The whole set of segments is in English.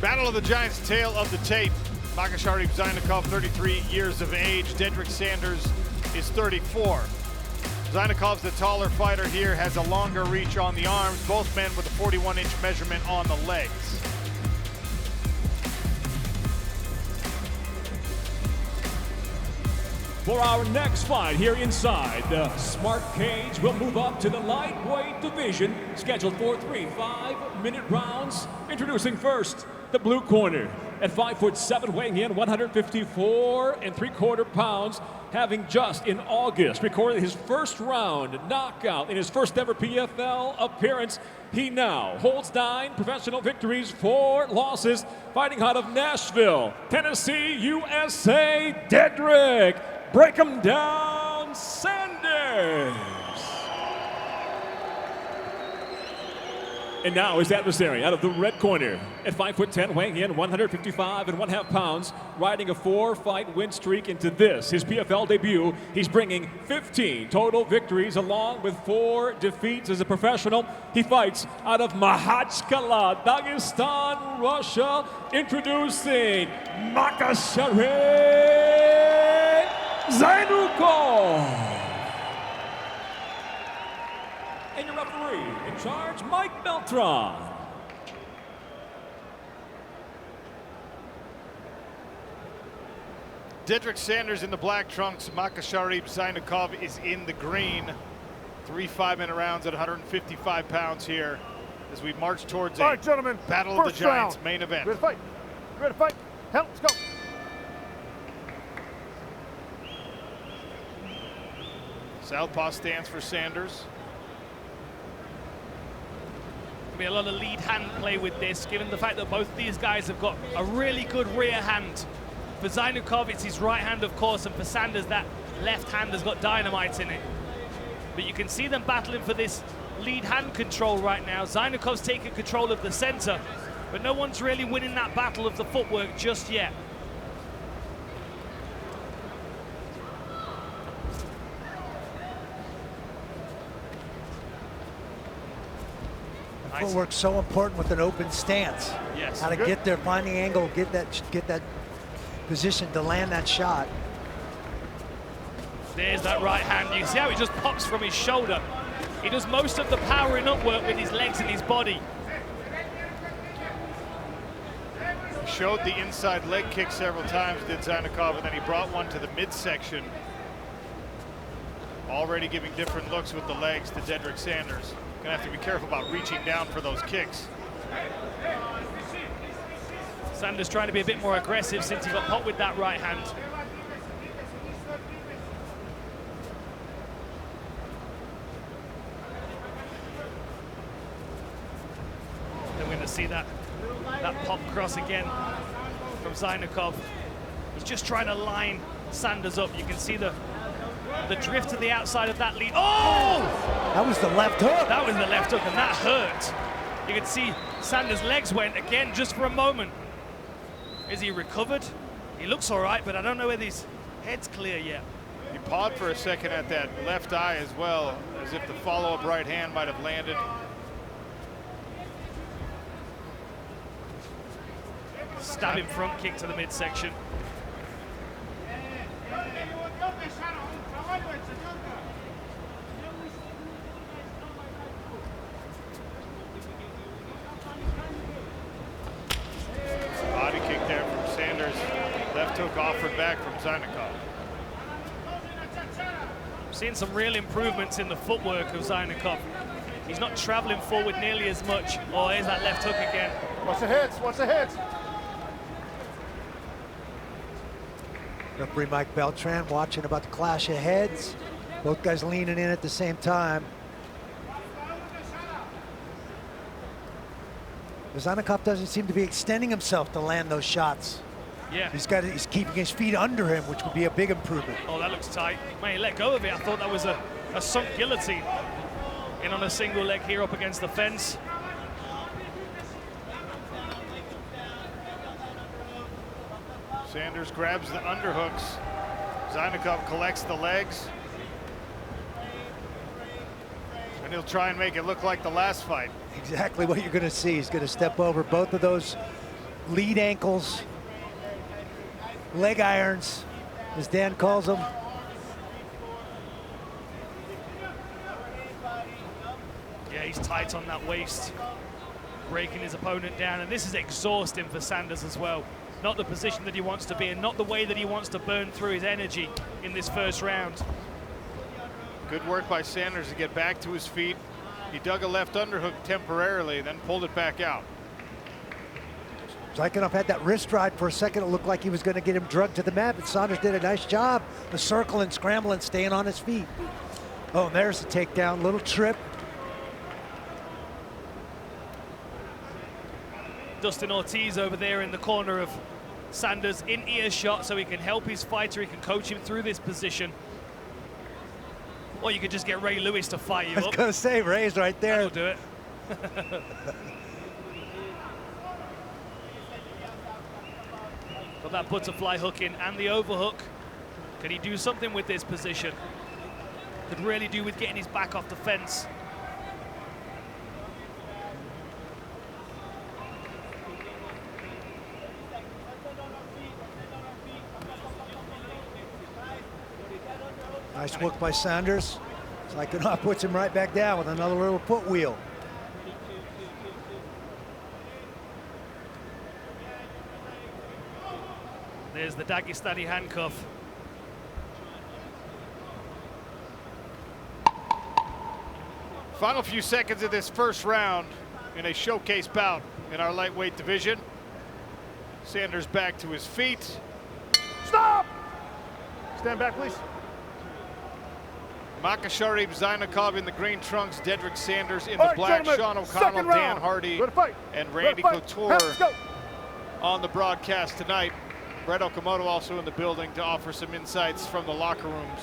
Battle of the Giants, tail of the tape. Makkasharip Zaynukov, 33 years of age. Dedrek Sanders is 34. Zaynukov's the taller fighter here, has a longer reach on the arms. Both men with a 41-inch measurement on the legs. For our next fight here inside the Smart Cage, we'll move up to the lightweight division, scheduled for 3 5-minute rounds. Introducing first, the blue corner, at 5'7", weighing in 154 3/4 pounds, having just in August recorded his first round knockout in his first ever PFL appearance. He now holds 9 professional victories, 4 losses, fighting out of Nashville, Tennessee, USA, Dedrek. Break him down, Sanders. And now his adversary out of the red corner, at 5'10", weighing in 155 1/2 pounds, riding a 4-fight win streak into this, his PFL debut. He's bringing 15 total victories along with 4 defeats as a professional. He fights out of Makkasharip, Dagestan, Russia. Introducing Makkasharip Zaynukov. And your referee in charge, Mike Beltran. Dedrek Sanders in the black trunks. Makkasharip Zaynukov is in the green. 3 5-minute rounds at 155 pounds here as we march towards a gentlemen, Battle of the Giants main event. Ready to fight? Ready to fight? Hell, let's go. Southpaw stance for Sanders. Be a lot of lead hand play with this, given the fact that both these guys have got a really good rear hand. For Zaynukov, it's his right hand, of course, and for Sanders, that left hand has got dynamite in it. But you can see them battling for this lead hand control right now. Zaynukov's taking control of the center, but no one's really winning that battle of the footwork just yet. Footwork's so important with an open stance. Yes. How to get there, find the angle, get that position to land that shot. There's that right hand. You see how it just pops from his shoulder. He does most of the powering up work with his legs and his body. He showed the inside leg kick several times, did Zaynukov, and then he brought one to the midsection. Already giving different looks with the legs to Dedrek Sanders. Gonna have to be careful about reaching down for those kicks. Sanders trying to be a bit more aggressive since he got popped with that right hand. Then we're going to see that pop cross again from Zaynukov. He's just trying to line Sanders up. You can see the drift to the outside of that lead. Oh! That was the left hook. That was the left hook, and that hurt. You can see Sanders' legs went again just for a moment. Is he recovered? He looks all right, but I don't know whether his head's clear yet. He pawed for a second at that left eye as well, as if the follow-up right hand might have landed. Stabbing front kick to the midsection. Body kick there from Sanders. Left hook offered back from Zaynukov. Seeing some real improvements in the footwork of Zaynukov. He's not traveling forward nearly as much. Oh, there's that left hook again. Watch the hits, watch the hits. Referee Mike Beltran watching about the clash of heads. Both guys leaning in at the same time. Zaynukov doesn't seem to be extending himself to land those shots. Yeah. He's keeping his feet under him, which would be a big improvement. Oh, that looks tight. Man, he let go of it. I thought that was a sunk guillotine. In on a single leg here up against the fence. Sanders grabs the underhooks. Zaynukov collects the legs. And he'll try and make it look like the last fight. Exactly what you're going to see. He's going to step over both of those lead ankles, leg irons, as Dan calls them. Yeah, he's tight on that waist, breaking his opponent down, and this is exhausting for Sanders as well. Not the position that he wants to be in, not the way that he wants to burn through his energy in this first round. Good work by Sanders to get back to his feet. He dug a left underhook temporarily, then pulled it back out. Zaynukov had that wrist ride for a second. It looked like he was going to get him drugged to the mat, but Sanders did a nice job of circling, scrambling, staying on his feet. Oh, and there's the takedown, little trip. Dustin Ortiz over there in the corner of Sanders in earshot, so he can help his fighter, he can coach him through this position. Or you could just get Ray Lewis to fight you up. I was going to say, Ray's right there. That'll do it. Got that butterfly hook in and the overhook. Can he do something with this position? Could really do with getting his back off the fence. Nice work by Sanders. Zaynukov puts him right back down with another little foot wheel. There's the Dagestani handcuff. Final few seconds of this first round in a showcase bout in our lightweight division. Sanders back to his feet. Stop! Stand back, please. Makkasharip Zaynukov in the green trunks, Dedrek Sanders in All the right, black, gentlemen, Sean O'Connell, second Dan round. Hardy, Ready to fight. and Ready Randy to fight. Couture Let's go. on the broadcast tonight. Brett Okamoto also in the building to offer some insights from the locker rooms.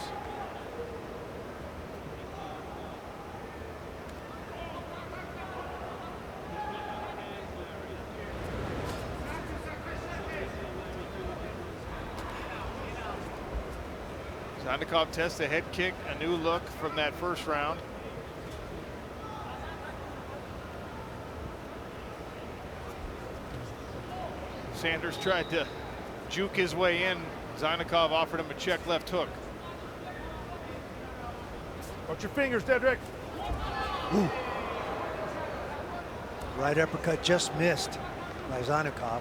Zaynukov tests a head kick, a new look from that first round. Sanders tried to juke his way in. Zaynukov offered him a check left hook. Watch your fingers, Dedrek. Ooh. Right uppercut just missed by Zaynukov.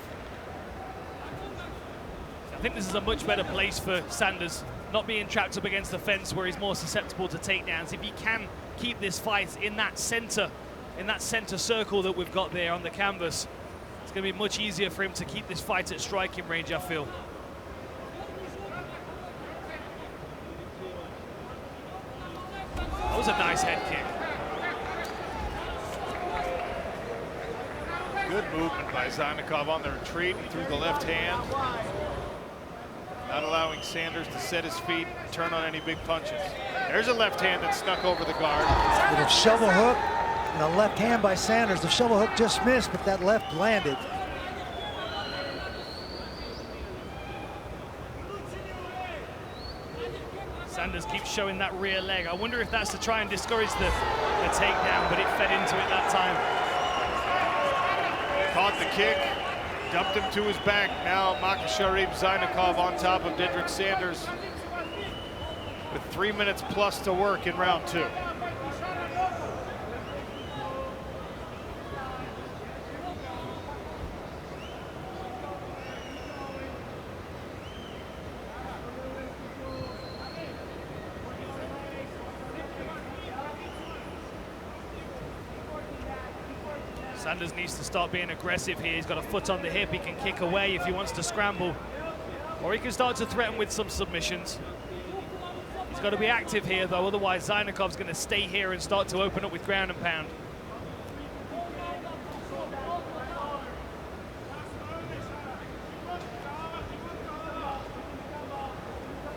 I think this is a much better place for Sanders, not being trapped up against the fence where he's more susceptible to takedowns. If he can keep this fight in that center circle that we've got there on the canvas, it's going to be much easier for him to keep this fight at striking range, I feel. That was a nice head kick. Good movement by Zaynukov on the retreat through the left hand. Not allowing Sanders to set his feet and turn on any big punches. There's a left hand that snuck over the guard. With a shovel hook and a left hand by Sanders. The shovel hook just missed, but that left landed. Sanders keeps showing that rear leg. I wonder if that's to try and discourage the takedown, but it fed into it that time. Caught the kick, dumped him to his back. Now Makkasharip Zaynukov on top of Dedrek Sanders with 3 minutes plus to work in round two. Sanders needs to start being aggressive here. He's got a foot on the hip. He can kick away if he wants to scramble, or he can start to threaten with some submissions. He's got to be active here, though, otherwise Zaynukov's going to stay here and start to open up with ground and pound.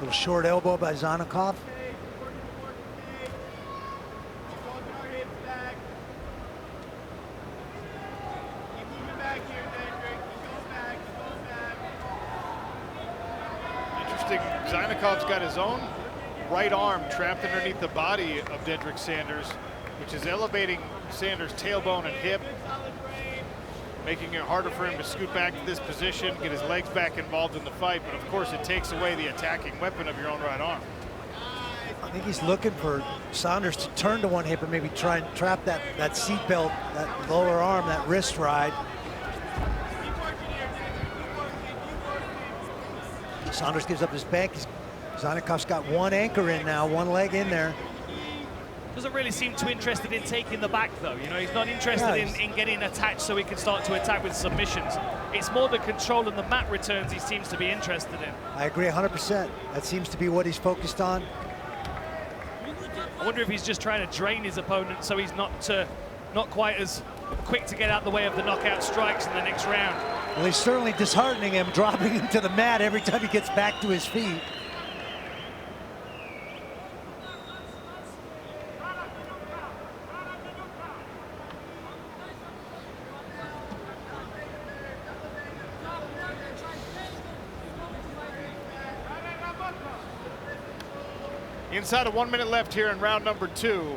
Little short elbow by Zaynukov. Zaynukov's got his own right arm trapped underneath the body of Dedrek Sanders, which is elevating Sanders' tailbone and hip. making it harder for him to scoot back to this position, get his legs back involved in the fight, but of course it takes away the attacking weapon of your own right arm. I think he's looking for Saunders to turn to one hip and maybe try and trap that seat belt, that lower arm, that wrist ride. Saunders gives up his bank. Zaynukov's got one anchor in now, one leg in there. Doesn't really seem too interested in taking the back, though. You know, he's not interested in getting attached so he can start to attack with submissions. It's more the control and the mat returns he seems to be interested in. I agree 100%. That seems to be what he's focused on. I wonder if he's just trying to drain his opponent so he's not quite as quick to get out the way of the knockout strikes in the next round. Well, he's certainly disheartening him, dropping him to the mat every time he gets back to his feet. Inside of 1 minute left here in round number 2.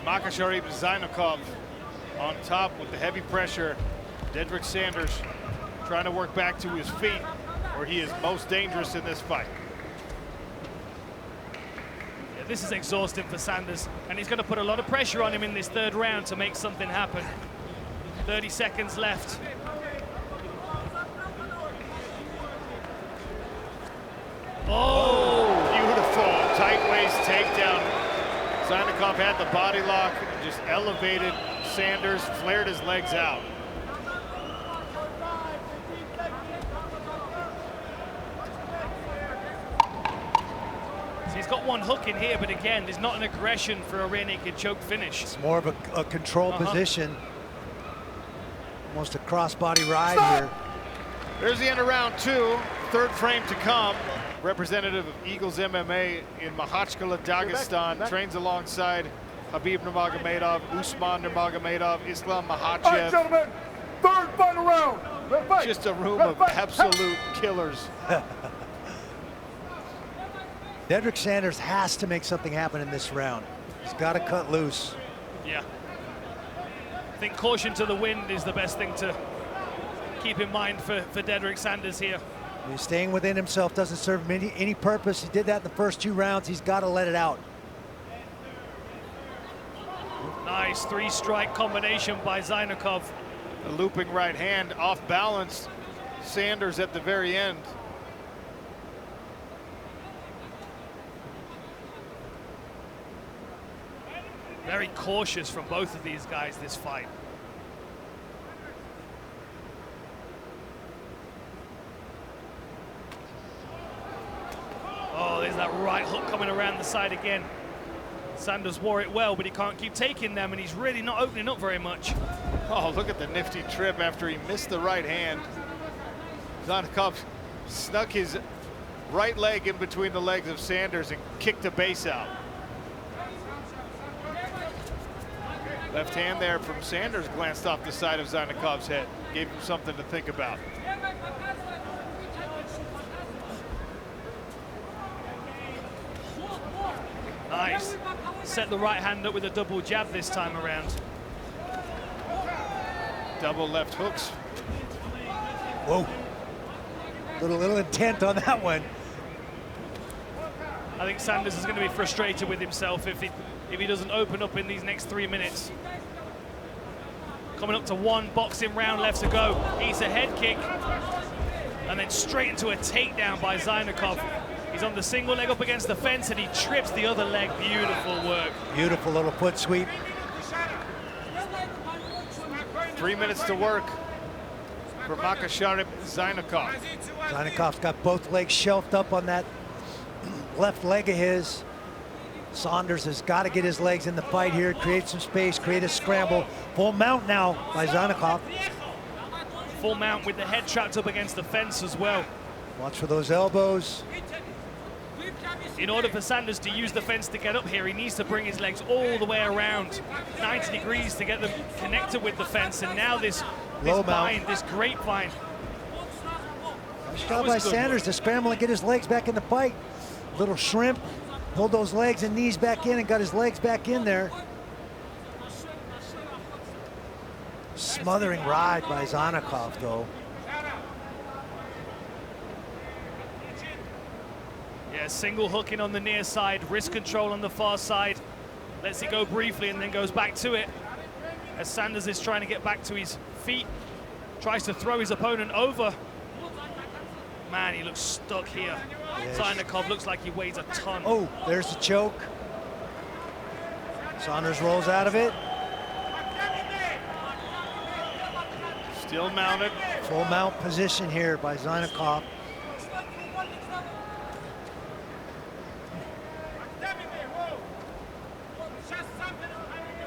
Makkasharip Zaynukov on top with the heavy pressure. Dedrek Sanders trying to work back to his feet where he is most dangerous in this fight. Yeah, this is exhausting for Sanders, and he's going to put a lot of pressure on him in this third round to make something happen. 30 seconds left. Oh! Beautiful tight waist takedown. Zaynukov had the body lock, just elevated Sanders, flared his legs out. So he's got one hook in here, but again, there's not an aggression for a rear naked choke finish. It's more of a control position. Almost a crossbody ride here. There's the end of round 2. Third frame to come. Representative of Eagles MMA in Makhachkala, Dagestan, trains alongside Khabib Nurmagomedov, Usman Nurmagomedov, Islam Makhachev. All right, gentlemen, third final round. Red fight. Just a room of absolute killers. Dedrek Sanders has to make something happen in this round. He's got to cut loose. Yeah. I think caution to the wind is the best thing to keep in mind for Dedrek Sanders here. He's staying within himself, doesn't serve him any purpose. He did that in the first 2 rounds. He's got to let it out. Nice 3-strike combination by Zaynukov. A looping right hand, off balance. Sanders at the very end. Very cautious from both of these guys this fight. Oh, there's that right hook coming around the side again. Sanders wore it well, but he can't keep taking them, and he's really not opening up very much. Oh, look at the nifty trip after he missed the right hand. Zaynukov snuck his right leg in between the legs of Sanders and kicked the base out. Left hand there from Sanders glanced off the side of Zaynukov's head. Gave him something to think about. Nice. Set the right hand up with a double jab this time around. Double left hooks. Whoa. Little intent on that one. I think Sanders is going to be frustrated with himself if he doesn't open up in these next 3 minutes. Coming up to 1 boxing round left to go. He's a head kick. And then straight into a takedown by Zaynukov. He's on the single leg up against the fence and he trips the other leg. Beautiful work. Beautiful little foot sweep. 3 minutes to work for Makkasharip Zaynukov. Zaynukov's got both legs shelved up on that left leg of his. Saunders has got to get his legs in the fight here, create some space, create a scramble. Full mount now by Zaynukov. Full mount with the head trapped up against the fence as well. Watch for those elbows. In order for Sanders to use the fence to get up here, he needs to bring his legs all the way around 90 degrees to get them connected with the fence. And now this bind, this grapevine. Nice job by Sanders to scramble and get his legs back in the fight. Little shrimp, pulled those legs and knees back in and got his legs back in there. smothering ride by Zaynukov, though. Yeah, single hooking on the near side, wrist control on the far side. Lets it go briefly and then goes back to it. As Sanders is trying to get back to his feet, tries to throw his opponent over. Man, he looks stuck here. Yes. Zaynukov looks like he weighs a ton. Oh, there's the choke. Saunders rolls out of it. Still mounted. Full mount position here by Zaynukov.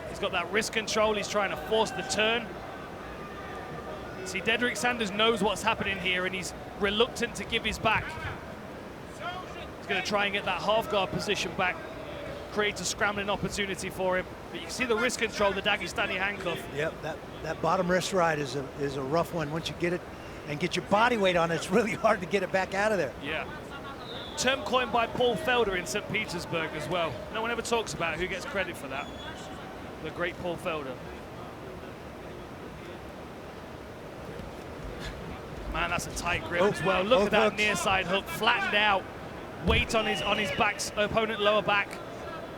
He's got that wrist control. He's trying to force the turn. See, Dedrek Sanders knows what's happening here, and he's reluctant to give his back. He's going to try and get that half guard position back, create a scrambling opportunity for him. But you can see the wrist control, the Dagestani handcuff. Yep, that bottom wrist ride is a rough one. Once you get it and get your body weight on it, it's really hard to get it back out of there. Yeah. Term coined by Paul Felder in St. Petersburg as well. No one ever talks about who gets credit for that. The great Paul Felder. Man, that's a tight grip as well. Look at that near side hook, flattened out. Weight on his back, opponent lower back.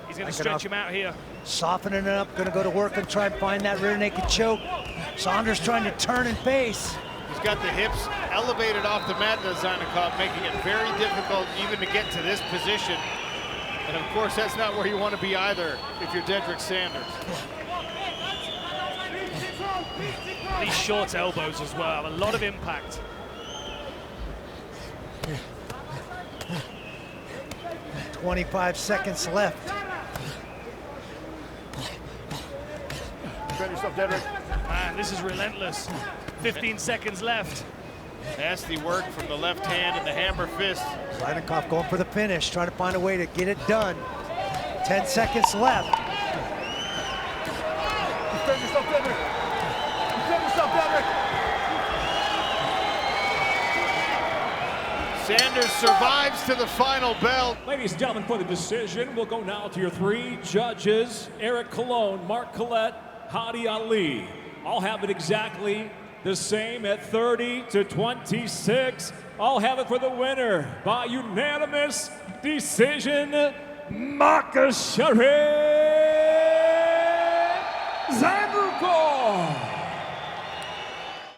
He's going to stretch him out here. Softening it up, going to go to work and try and find that rear naked choke. Saunders trying to turn and face. He's got the hips elevated off the mat to Zaynukov, making it very difficult even to get to this position. And of course, that's not where you want to be either if you're Dedrek Sanders. These short elbows as well, a lot of impact. "25 seconds left. Defend yourself, Dedrek. Man, this is relentless. 15 seconds left. Nasty work from the left hand and the hammer fist. Zaynukov going for the finish, trying to find a way to get it done. 10 seconds left. Defend yourself, Dedrek. Defend yourself, Dedrek. Sanders survives to the final bell. Ladies and gentlemen, for the decision, we'll go now to your three judges. Eric Colon, Mark Collette, Hadi Ali. All have it exactly the same at 30-26. I'll have it for the winner by unanimous decision, Makkasharip Zaynukov.